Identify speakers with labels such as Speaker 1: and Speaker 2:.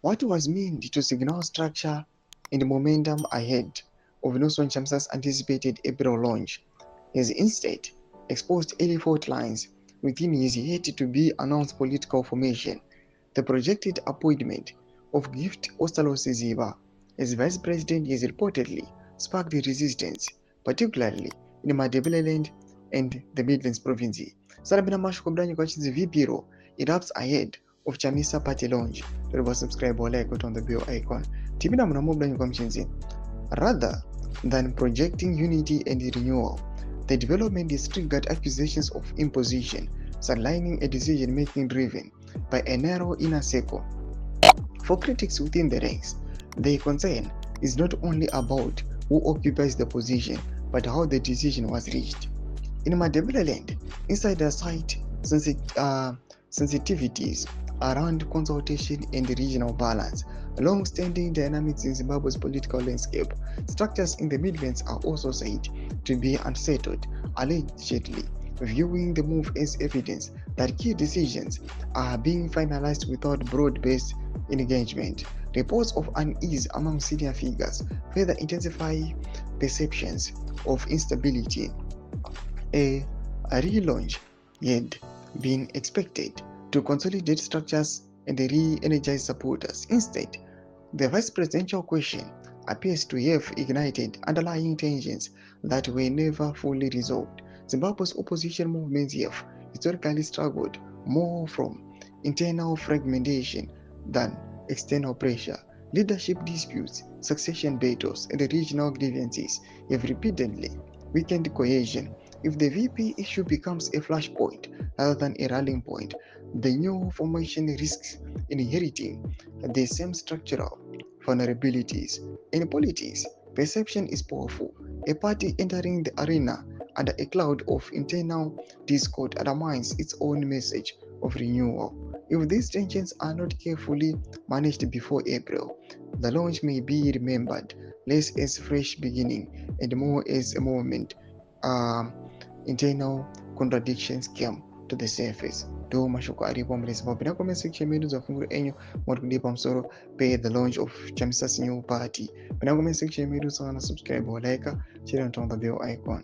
Speaker 1: What was meant to signal structure and momentum ahead of nelsonchamisa anticipated April launch has instead exposed early fault lines within his yet-to-be-announced political formation. The projected appointment of Gift Ostalosiziba as vice president has reportedly sparked resistance, particularly in Madebeleland and the Midlands province. Sarabina Mashkobranyi Kwach's VPRO erupts ahead of Chamisa party launch. Subscribe or like on the bell icon. Tibina Munamobranyi Kwamchinzi. Rather than projecting unity and renewal, the development has triggered accusations of imposition, sidelining a decision-making driven by a narrow inner circle. For critics within the ranks, their concern is not only about who occupies the position, but how the decision was reached. In Madebeleland, insiders cite sensitivities around consultation and regional balance, long-standing dynamics in Zimbabwe's political landscape. Structures in the Midlands are also said to be unsettled, allegedly viewing the move as evidence that key decisions are being finalized without broad-based engagement. Reports of unease among senior figures further intensify perceptions of instability. A relaunch had been expected to consolidate structures and re-energize supporters. Instead, the vice presidential question appears to have ignited underlying tensions that were never fully resolved. Zimbabwe's opposition movements have historically struggled more from internal fragmentation than external pressure. Leadership disputes, succession battles, and regional grievances have repeatedly weakened cohesion. If the VP issue becomes a flashpoint rather than a rallying point, the new formation risks inheriting the same structural vulnerabilities. In politics, perception is powerful. A party entering the arena under a cloud of internal discord undermines its own message of renewal. If these tensions are not carefully managed before April, the launch may be remembered less as fresh beginning and more as a moment internal contradictions came to the surface. Do mashuko aripo mlisipo pina comment section medu za fungu enyu mwatukudipa msoro pay the launch of Chamisa's new party. Pina comment section medu sana subscribe or like share and turn the bell icon.